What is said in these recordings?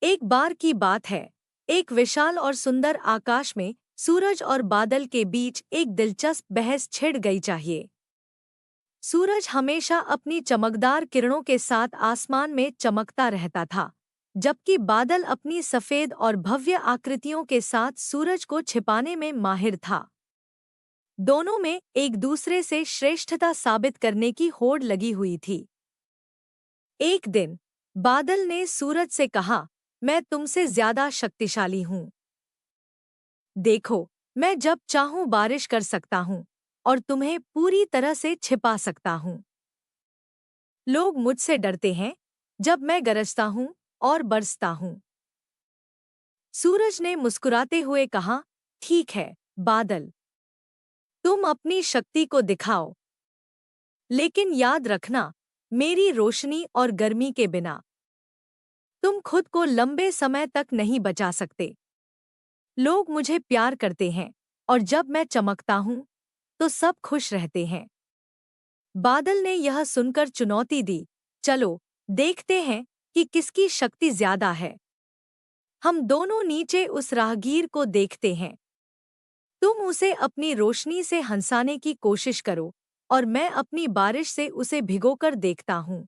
एक बार की बात है। एक विशाल और सुंदर आकाश में सूरज और बादल के बीच एक दिलचस्प बहस छिड़ गई चाहिए। सूरज हमेशा अपनी चमकदार किरणों के साथ आसमान में चमकता रहता था, जबकि बादल अपनी सफेद और भव्य आकृतियों के साथ सूरज को छिपाने में माहिर था। दोनों में एक दूसरे से श्रेष्ठता साबित करने की होड़ लगी हुई थी। एक दिन बादल ने सूरज से कहा, मैं तुमसे ज्यादा शक्तिशाली हूं। देखो, मैं जब चाहूं बारिश कर सकता हूं और तुम्हें पूरी तरह से छिपा सकता हूं। लोग मुझसे डरते हैं जब मैं गरजता हूं और बरसता हूं। सूरज ने मुस्कुराते हुए कहा, ठीक है बादल, तुम अपनी शक्ति को दिखाओ, लेकिन याद रखना, मेरी रोशनी और गर्मी के बिना तुम खुद को लंबे समय तक नहीं बचा सकते। लोग मुझे प्यार करते हैं और जब मैं चमकता हूं तो सब खुश रहते हैं। बादल ने यह सुनकर चुनौती दी, चलो देखते हैं कि किसकी शक्ति ज्यादा है। हम दोनों नीचे उस राहगीर को देखते हैं। तुम उसे अपनी रोशनी से हंसाने की कोशिश करो और मैं अपनी बारिश से उसे भिगोकर देखता हूं।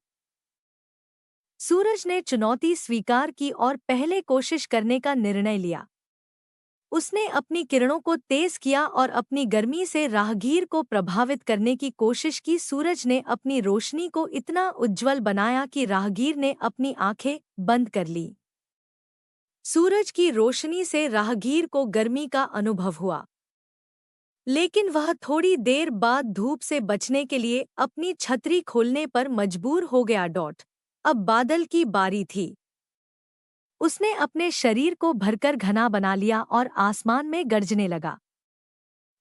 सूरज ने चुनौती स्वीकार की और पहले कोशिश करने का निर्णय लिया। उसने अपनी किरणों को तेज किया और अपनी गर्मी से राहगीर को प्रभावित करने की कोशिश की। सूरज ने अपनी रोशनी को इतना उज्जवल बनाया कि राहगीर ने अपनी आंखें बंद कर ली। सूरज की रोशनी से राहगीर को गर्मी का अनुभव हुआ, लेकिन वह थोड़ी देर बाद धूप से बचने के लिए अपनी छतरी खोलने पर मजबूर हो गया। अब बादल की बारी थी। उसने अपने शरीर को भरकर घना बना लिया और आसमान में गरजने लगा।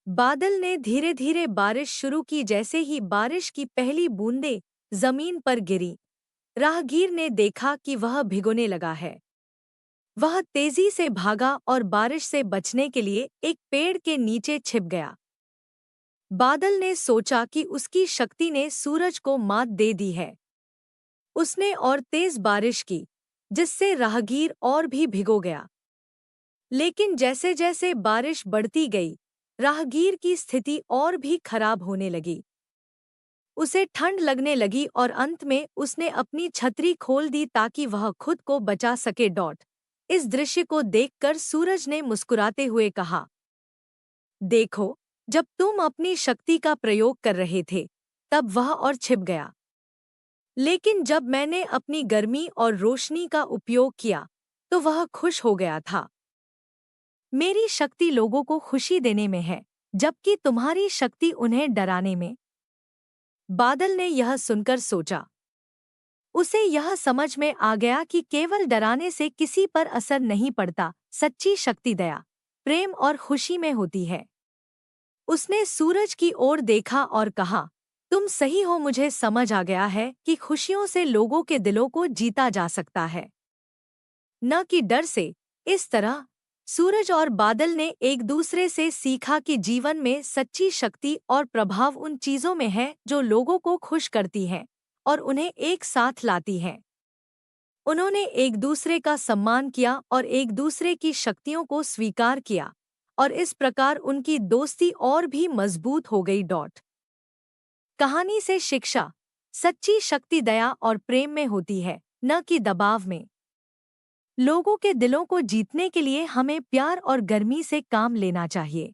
बादल ने धीरे धीरे बारिश शुरू की। जैसे ही बारिश की पहली बूंदें जमीन पर गिरी, राहगीर ने देखा कि वह भिगोने लगा है। वह तेजी से भागा और बारिश से बचने के लिए एक पेड़ के नीचे छिप गया। बादल ने सोचा कि उसकी शक्ति ने सूरज को मात दे दी है। उसने और तेज बारिश की, जिससे राहगीर और भी भिगो गया। लेकिन जैसे जैसे बारिश बढ़ती गई, राहगीर की स्थिति और भी खराब होने लगी। उसे ठंड लगने लगी और अंत में उसने अपनी छतरी खोल दी ताकि वह खुद को बचा सके। इस दृश्य को देखकर सूरज ने मुस्कुराते हुए कहा, देखो, जब तुम अपनी शक्ति का प्रयोग कर रहे थे, तब वह और छिप गया। लेकिन जब मैंने अपनी गर्मी और रोशनी का उपयोग किया, तो वह खुश हो गया था। मेरी शक्ति लोगों को खुशी देने में है, जबकि तुम्हारी शक्ति उन्हें डराने में। बादल ने यह सुनकर सोचा। उसे यह समझ में आ गया कि केवल डराने से किसी पर असर नहीं पड़ता। सच्ची शक्ति दया, प्रेम और खुशी में होती है। उसने सूरज की ओर देखा और कहा, तुम सही हो। मुझे समझ आ गया है कि खुशियों से लोगों के दिलों को जीता जा सकता है, न कि डर से। इस तरह सूरज और बादल ने एक दूसरे से सीखा कि जीवन में सच्ची शक्ति और प्रभाव उन चीजों में है जो लोगों को खुश करती हैं और उन्हें एक साथ लाती हैं। उन्होंने एक दूसरे का सम्मान किया और एक दूसरे की शक्तियों को स्वीकार किया, और इस प्रकार उनकी दोस्ती और भी मजबूत हो गई। कहानी से शिक्षा, सच्ची शक्ति दया और प्रेम में होती है, न कि दबाव में। लोगों के दिलों को जीतने के लिए हमें प्यार और गर्मी से काम लेना चाहिए।